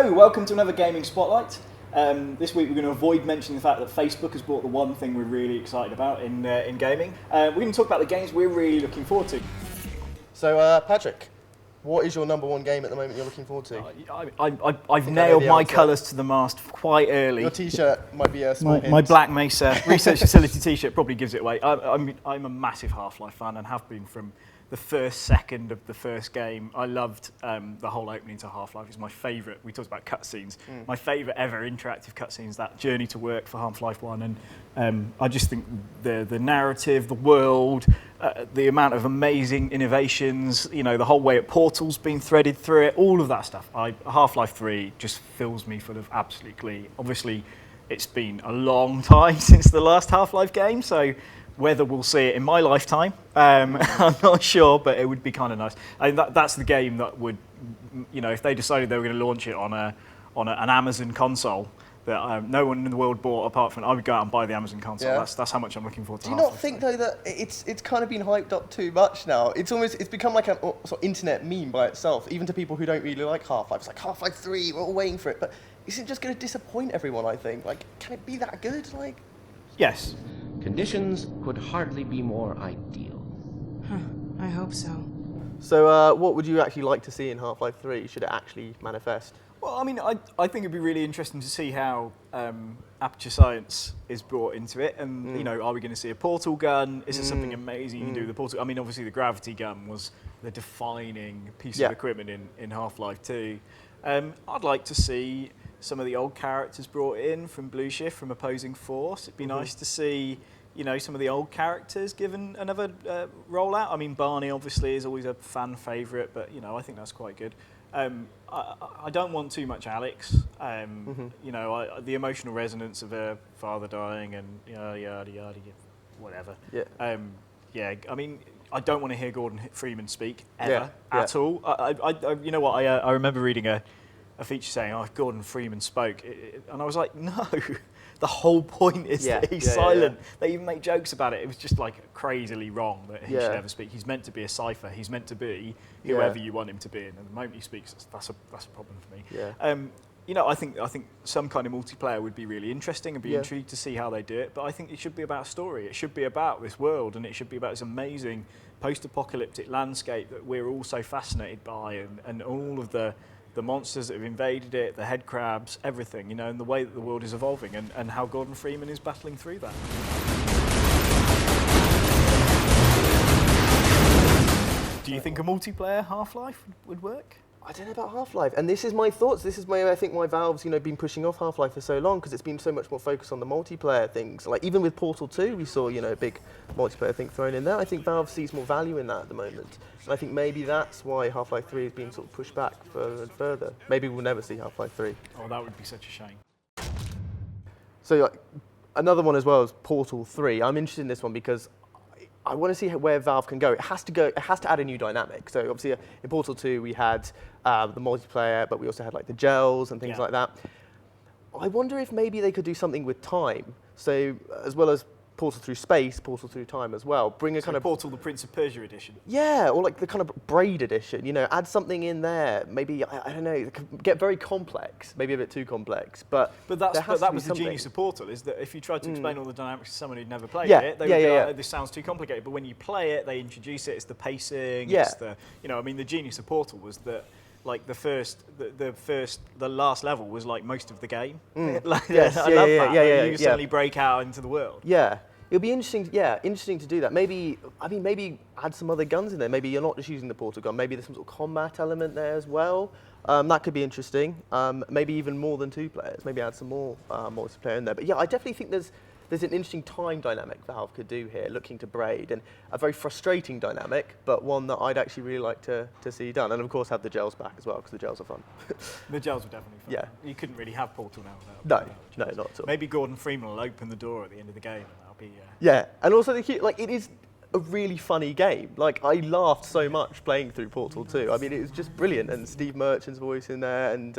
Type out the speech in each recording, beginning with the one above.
Hello, welcome to another Gaming Spotlight. This week we're going to avoid mentioning the fact that Facebook has brought the one thing we're really excited about in gaming. We're going to talk about the games we're really looking forward to. So, Patrick, what is your number one game at the moment you're looking forward to? I've nailed my colours to the mast quite early. Your T-shirt might be a small hint. My Black Mesa Research Facility T-shirt probably gives it away. I'm a massive Half-Life fan and have been from the first second of the first game. I loved the whole opening to Half-Life. It's my favourite. We talked about cutscenes. My favourite ever interactive cutscenes, that journey to work for Half-Life 1. And I just think the narrative, the world, the amount of amazing innovations, you know, the whole way at Portal's been threaded through it, all of that stuff. Half-Life 3 just fills me full of absolute glee. Obviously, it's been a long time since the last Half-Life game, so whether we'll see it in my lifetime, I'm not sure, but it would be kind of nice. I mean, that's the game that would, you know, if they decided they were going to launch it on an Amazon console that no one in the world bought apart from, I would go out and buy the Amazon console. Yeah. That's how much I'm looking forward to. Do you not think though that it's kind of been hyped up too much now? It's become like a sort of internet meme by itself, even to people who don't really like Half-Life. It's like Half-Life 3, we're all waiting for it, but isn't it just going to disappoint everyone? I think. Like, can it be that good? Like, yes. Conditions could hardly be more ideal. I hope so. So, what would you actually like to see in Half-Life 3? Should it actually manifest? Well, I mean, I think it'd be really interesting to see how Aperture Science is brought into it. And, you know, are we going to see a portal gun? Is it something amazing you can do with the portal? I mean, obviously the gravity gun was the defining piece of equipment in Half-Life 2. I'd like to see some of the old characters brought in from Blue Shift, from Opposing Force. It'd be nice to see, you know, some of the old characters given another rollout. I mean, Barney obviously is always a fan favourite, but, you know, I think that's quite good. I don't want too much Alex. You know, the emotional resonance of her father dying and yada yada, whatever. Yeah. I mean, I don't want to hear Gordon Freeman speak ever at all. You know what? I remember reading a feature saying, "Oh, if Gordon Freeman spoke," and I was like, "No." The whole point is that he's silent. They even make jokes about it. It was just like crazily wrong that he should ever speak. He's meant to be a cipher. He's meant to be whoever you want him to be. And the moment he speaks, that's a problem for me. You know, I think some kind of multiplayer would be really interesting and be intrigued to see how they do it. But I think it should be about story. It should be about this world, and it should be about this amazing post-apocalyptic landscape that we're all so fascinated by, and all of the monsters that have invaded it, the head crabs, everything, you know, and the way that the world is evolving, and how Gordon Freeman is battling through that. Do you think a multiplayer Half-Life would work? I don't know about Half-Life, and this is my thoughts. This is why I think why Valve's, you know, been pushing off Half-Life for so long, because it's been so much more focused on the multiplayer things. Like even with Portal 2, we saw, you know, a big multiplayer thing thrown in there. I think Valve sees more value in that at the moment, and I think maybe that's why Half-Life 3 is being sort of pushed back further and further. Maybe we'll never see Half-Life 3. Oh, that would be such a shame. So like, another one as well is Portal 3. I'm interested in this one because I want to see where Valve can go. It has to add a new dynamic. So obviously in Portal 2 we had the multiplayer, but we also had like the gels and things like that. I wonder if maybe they could do something with time. So as well as Portal through space, Portal through time as well. Bring a kind of Portal the Prince of Persia edition. Yeah, or like the kind of Braid edition. You know, add something in there. Maybe I don't know. It could get very complex, maybe a bit too complex. But that was the genius of Portal, is that if you tried to explain all the dynamics to someone who'd never played it, they would go, oh, this sounds too complicated. But when you play it, they introduce it. It's the pacing. It's the, you know, I mean, the genius of Portal was that, like the last level was like most of the game. I love that. You suddenly break out into the world. Yeah. It'll be interesting. Interesting to do that. Maybe add some other guns in there. Maybe you're not just using the portal gun. Maybe there's some sort of combat element there as well. That could be interesting. Maybe even more than 2 players. Maybe add some more multiplayer in there. But yeah, I definitely think there's an interesting time dynamic Valve could do here, looking to Braid, and a very frustrating dynamic, but one that I'd actually really like to see done. And of course, have the gels back as well, because the gels are fun. The gels were definitely fun. Yeah. You couldn't really have Portal now without. No, not at all. Maybe Gordon Freeman will open the door at the end of the game, and that'll be. Yeah, and also it is a really funny game. Like, I laughed so much playing through Portal 2. I mean, it was just brilliant, and Steve Merchant's voice in there, and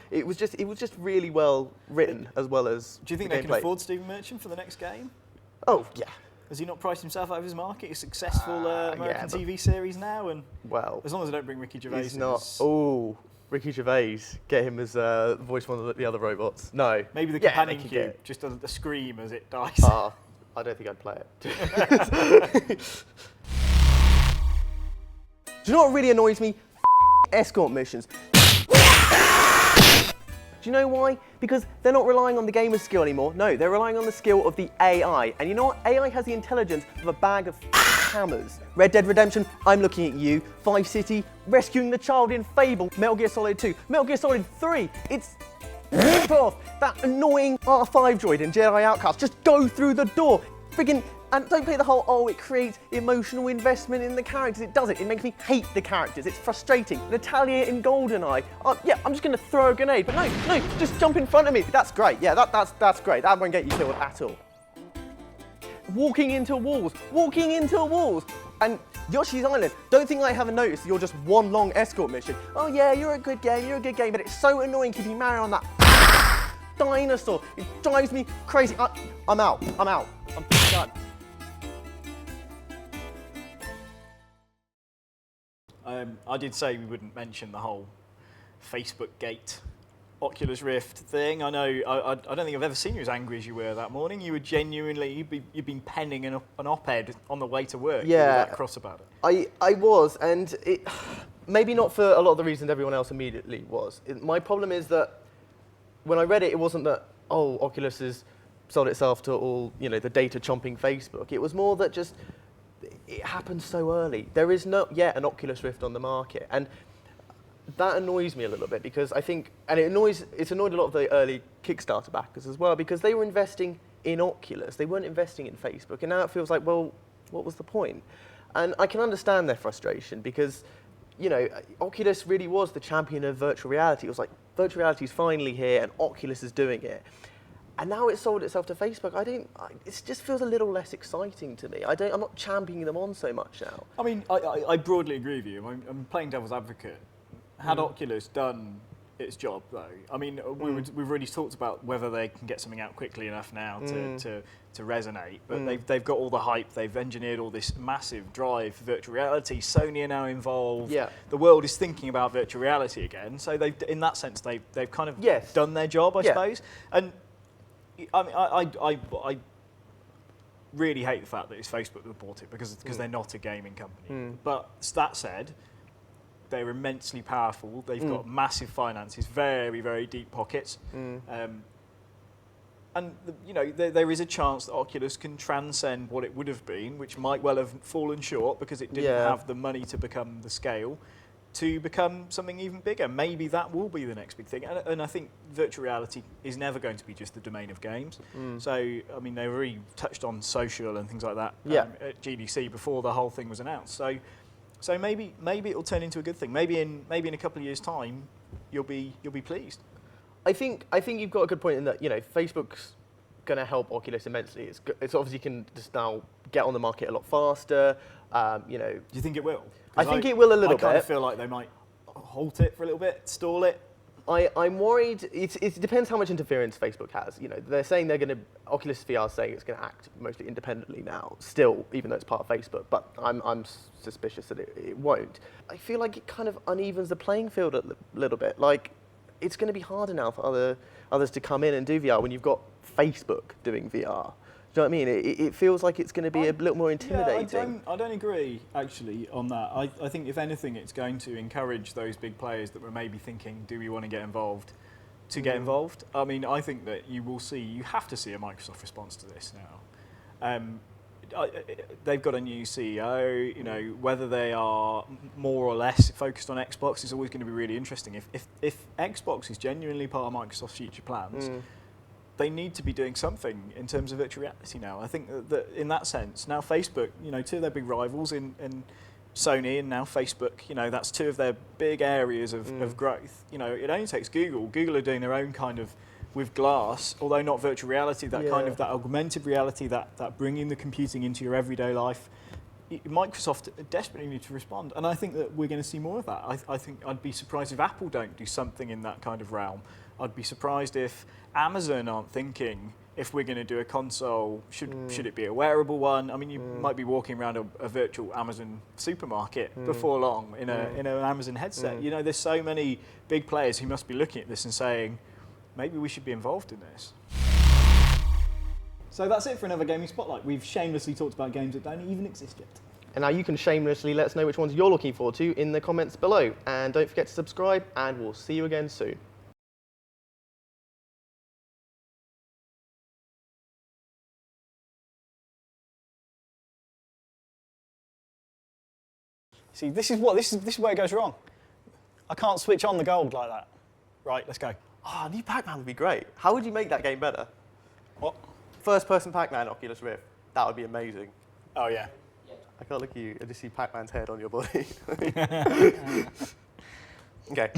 it was just really well written as well as. Do you think they can afford Steve Merchant for the next game? Oh yeah. Has he not priced himself out of his market? He's a successful American TV series now, and as long as they don't bring Ricky Gervais, he's not. Oh, Ricky Gervais, get him as voice one of the other robots. No. Maybe the Yeah, companion they could cube, get- just a scream as it dies. I don't think I'd play it. Do you know what really annoys me? Escort missions. Do you know why? Because they're not relying on the gamer's skill anymore. No, they're relying on the skill of the AI. And you know what? AI has the intelligence of a bag of hammers. Red Dead Redemption, I'm looking at you. Vice City, rescuing the child in Fable. Metal Gear Solid 2, Metal Gear Solid 3. It's off. That annoying R5 droid in Jedi Outcast. Just go through the door. Friggin' and don't play the whole, oh, it creates emotional investment in the characters. It doesn't. It makes me hate the characters. It's frustrating. Natalia in GoldenEye. Yeah, I'm just going to throw a grenade. But no, just jump in front of me. That's great. Yeah, that's great. That won't get you killed at all. Walking into walls. And Yoshi's Island, don't think I haven't noticed you're just one long escort mission. Oh yeah, you're a good game, but it's so annoying keeping Mario on that dinosaur. It drives me crazy. I'm out. I'm done. I did say we wouldn't mention the whole Facebook gate, Oculus Rift thing. I know. I don't think I've ever seen you as angry as you were that morning. You were genuinely. You've been penning an op-ed on the way to work. Yeah. You were that cross about it. I was, and it maybe not for a lot of the reasons everyone else immediately was. My problem is that when I read it, it wasn't that Oculus has sold itself to all the data chomping Facebook. It was more that just it happened so early. There is not yet an Oculus Rift on the market, and that annoys me a little bit because I think, and it's annoyed a lot of the early Kickstarter backers as well because they were investing in Oculus. They weren't investing in Facebook, and now it feels like, well, what was the point? And I can understand their frustration because, Oculus really was the champion of virtual reality. It was like, virtual reality is finally here and Oculus is doing it. And now it's sold itself to Facebook. It just feels a little less exciting to me. I'm not championing them on so much now. I mean, I broadly agree with you. I'm playing devil's advocate. Had Oculus done its job, though, I mean, we've already talked about whether they can get something out quickly enough now to resonate, but they've got all the hype. They've engineered all this massive drive for virtual reality. Sony are now involved. Yeah. The world is thinking about virtual reality again. So in that sense, they've kind of done their job, I suppose. And I really hate the fact that it's Facebook that bought it because they're not a gaming company. But that said, they're immensely powerful. They've got massive finances, very, very deep pockets. And there is a chance that Oculus can transcend what it would have been, which might well have fallen short because it didn't have the money to become the scale, to become something even bigger. Maybe that will be the next big thing. And I think virtual reality is never going to be just the domain of games. So, I mean, they already touched on social and things like that at GDC before the whole thing was announced. So maybe it'll turn into a good thing. Maybe in a couple of years' time, you'll be pleased. I think you've got a good point in that Facebook's going to help Oculus immensely. It's obviously can just now get on the market a lot faster. Do you think it will? I think it will a little bit. I kind of bit. feel like they might halt it for a little bit, stall it. I'm worried. It depends how much interference Facebook has. They're saying Oculus VR is saying it's going to act mostly independently now, still, even though it's part of Facebook. But I'm suspicious that it won't. I feel like it kind of unevens the playing field a little bit. Like, it's going to be harder now for others to come in and do VR when you've got Facebook doing VR. Do you know what I mean? It feels like it's going to be a little more intimidating. I don't agree, actually, on that. I think, if anything, it's going to encourage those big players that were maybe thinking, do we want to get involved, to get involved. I mean, I think that you have to see a Microsoft response to this now. They've got a new CEO, whether they are more or less focused on Xbox is always going to be really interesting. If Xbox is genuinely part of Microsoft's future plans, they need to be doing something in terms of virtual reality now. I think that in that sense, now Facebook, two of their big rivals in Sony and now Facebook, that's two of their big areas of growth. It only takes Google. Google are doing their own kind of, with glass, although not virtual reality, that kind of that augmented reality, that bringing the computing into your everyday life. Microsoft desperately need to respond, and I think that we're going to see more of that. I think I'd be surprised if Apple don't do something in that kind of realm. I'd be surprised if Amazon aren't thinking if we're going to do a console, should it be a wearable one? I mean, you might be walking around a virtual Amazon supermarket before long in an Amazon headset. You know, there's so many big players who must be looking at this and saying, maybe we should be involved in this. So that's it for another gaming spotlight. We've shamelessly talked about games that don't even exist yet. And now you can shamelessly let us know which ones you're looking forward to in the comments below. And don't forget to subscribe, and we'll see you again soon. See, this is where it goes wrong. I can't switch on the gold like that. Right, let's go. Oh, new Pac-Man would be great. How would you make that game better? What? First-person Pac-Man, Oculus Rift. That would be amazing. Oh, yeah. I can't look at you. I just see Pac-Man's head on your body. Okay.